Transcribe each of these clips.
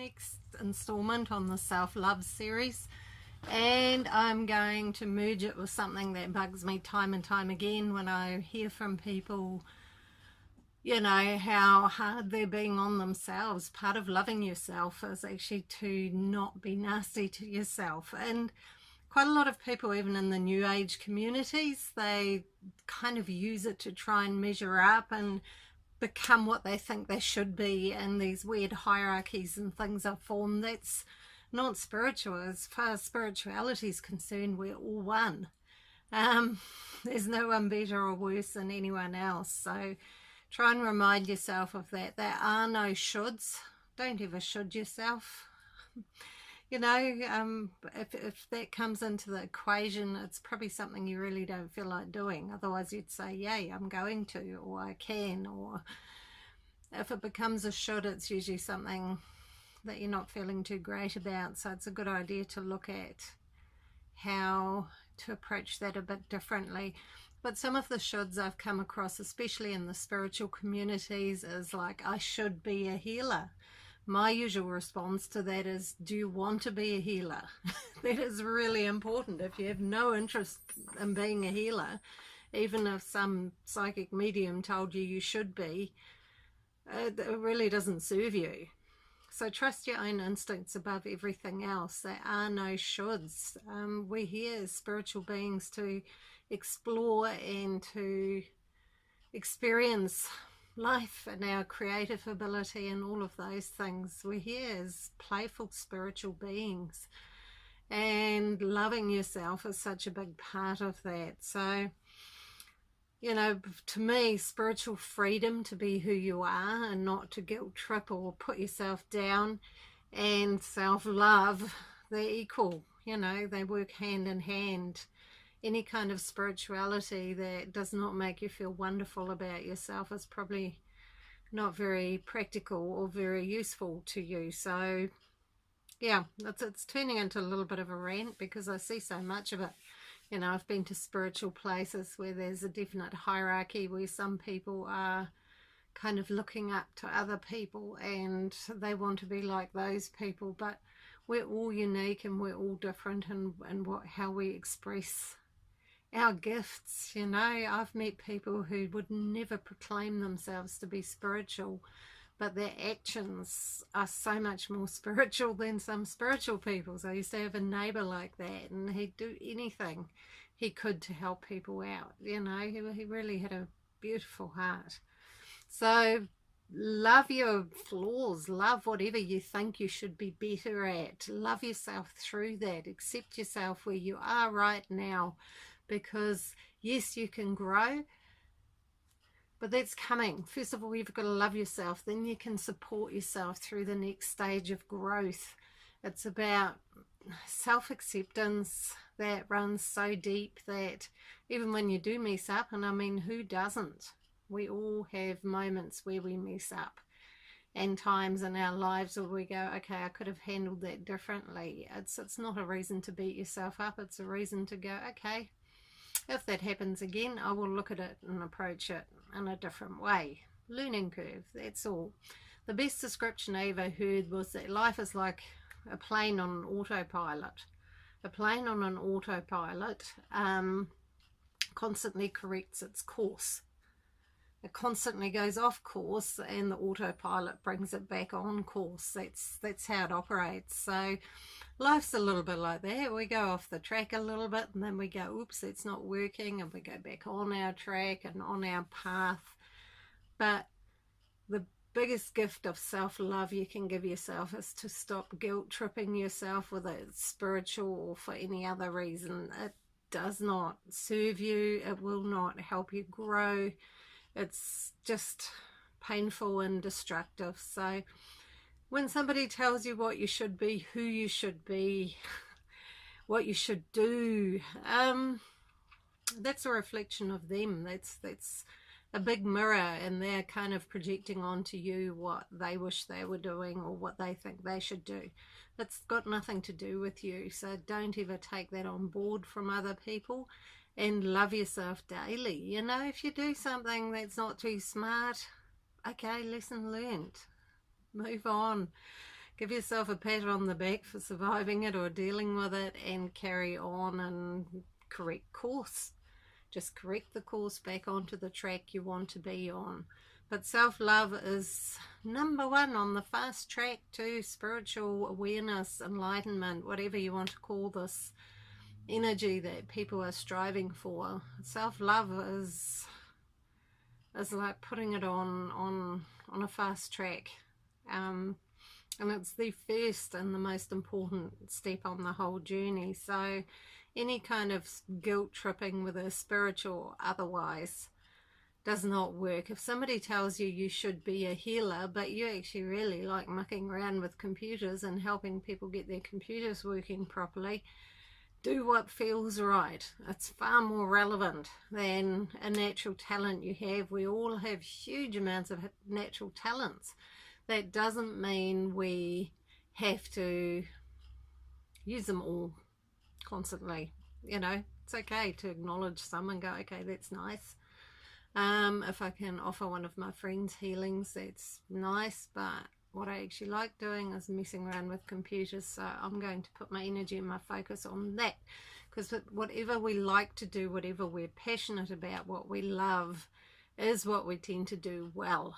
next installment on the self-love series, and I'm going to merge it with something that bugs me time and time again when I hear from people, you know, how hard they're being on themselves. Part of loving yourself is actually to not be nasty to yourself. And quite a lot of people, even in the new age communities, they kind of use it to try and measure up and become what they think they should be, and these weird hierarchies and things are formed. That's not spiritual. As far as spirituality is concerned, we're all one. There's no one better or worse than anyone else. So try and remind yourself of that. There are no shoulds. Don't ever should yourself. You know, if that comes into the equation, it's probably something you really don't feel like doing. Otherwise you'd say, yay, I'm going to, or I can. Or if it becomes a should, it's usually something that you're not feeling too great about. So it's a good idea to look at how to approach that a bit differently. But some of the shoulds I've come across, especially in the spiritual communities, is like, I should be a healer. My usual response to that is, do you want to be a healer? That is really important. If you have no interest in being a healer, even if some psychic medium told you you should be, it really doesn't serve you. So trust your own instincts above everything else. There are no shoulds. We're here as spiritual beings to explore and to experience life and our creative ability and all of those things. We're here as playful spiritual beings, and loving yourself is such a big part of that. So, you know, to me, spiritual freedom to be who you are and not to guilt trip or put yourself down, and self-love, they're equal. You know, they work hand in hand. Any kind of spirituality that does not make you feel wonderful about yourself is probably not very practical or very useful to you. So yeah, it's turning into a little bit of a rant because I see so much of it. You know, I've been to spiritual places where there's a definite hierarchy, where some people are kind of looking up to other people and they want to be like those people, but we're all unique and we're all different in how we express our gifts. You know, I've met people who would never proclaim themselves to be spiritual, but their actions are so much more spiritual than some spiritual people. So I used to have a neighbor like that, and he'd do anything he could to help people out. You know, he really had a beautiful heart. So love your flaws, love whatever you think you should be better at, love yourself through that, accept yourself where you are right now. Because yes, you can grow, but that's coming. First of all, you've got to love yourself. Then you can support yourself through the next stage of growth. It's about self-acceptance that runs so deep that even when you do mess up, and I mean, who doesn't? We all have moments where we mess up, and times in our lives where we go, okay, I could have handled that differently. It's not a reason to beat yourself up. It's a reason to go, okay, if that happens again, I will look at it and approach it in a different way. Learning curve, that's all. The best description I ever heard was that life is like a plane on an autopilot. A plane on an autopilot constantly corrects its course. It constantly goes off course and the autopilot brings it back on course. That's how it operates. So life's a little bit like that. We go off the track a little bit and then we go, oops, it's not working, and we go back on our track and on our path. But the biggest gift of self-love you can give yourself is to stop guilt tripping yourself, whether it's spiritual or for any other reason. It does not serve you. It will not help you grow. It's just painful and destructive. So when somebody tells you what you should be, who you should be, what you should do, that's a reflection of them. That's a big mirror, and they're kind of projecting onto you what they wish they were doing or what they think they should do. It's got nothing to do with you. So don't ever take that on board from other people. And love yourself daily. You know, if you do something that's not too smart, okay, lesson learned. Move on. give yourself a pat on the back for surviving it or dealing with it, and carry on and correct course. Just correct the course back onto the track you want to be on. But self-love is number one on the fast track to spiritual awareness, enlightenment, whatever you want to call this energy that people are striving for. Self-love is like putting it on a fast track. And it's the first and the most important step on the whole journey. So any kind of guilt tripping, whether spiritual or otherwise, does not work. If somebody tells you you should be a healer, but you actually really like mucking around with computers and helping people get their computers working properly, do what feels right. It's far more relevant than a natural talent you have. We all have huge amounts of natural talents. That doesn't mean we have to use them all constantly. You know, it's okay to acknowledge some and go, okay, that's nice. If I can offer one of my friends healings, that's nice, but what I actually like doing is messing around with computers, so I'm going to put my energy and my focus on that, because whatever we like to do, whatever we're passionate about, what we love is what we tend to do well.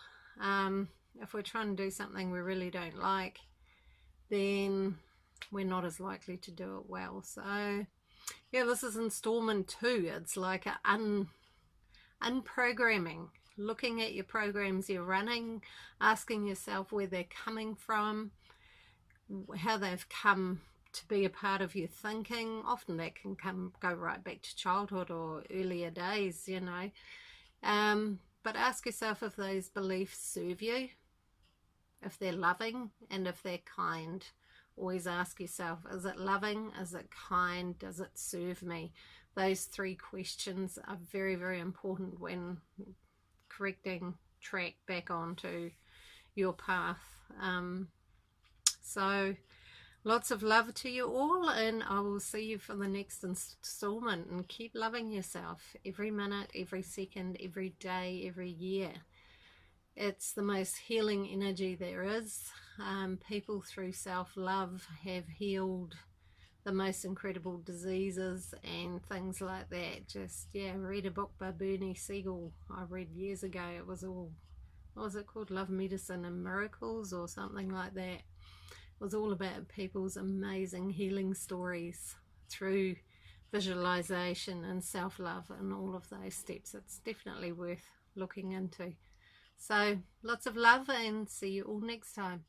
If we're trying to do something we really don't like, then we're not as likely to do it well. So yeah, this is installment 2. It's like unprogramming, looking at your programs you're running, asking yourself where they're coming from, how they've come to be a part of your thinking. Often that can go right back to childhood or earlier days, you know. But ask yourself if those beliefs serve you, if they're loving, and if they're kind. Always ask yourself, is it loving? Is it kind? Does it serve me? Those 3 questions are very, very important when correcting track back onto your path. So lots of love to you all, and I will see you for the next installment. And keep loving yourself every minute, every second, every day, every year. It's the most healing energy there is. People through self-love have healed the most incredible diseases and things like that. Just, yeah, read a book by Bernie Siegel I read years ago. It was all, what was it called? Love, Medicine and Miracles or something like that. It was all about people's amazing healing stories through visualization and self-love and all of those steps. It's definitely worth looking into. So lots of love, and see you all next time.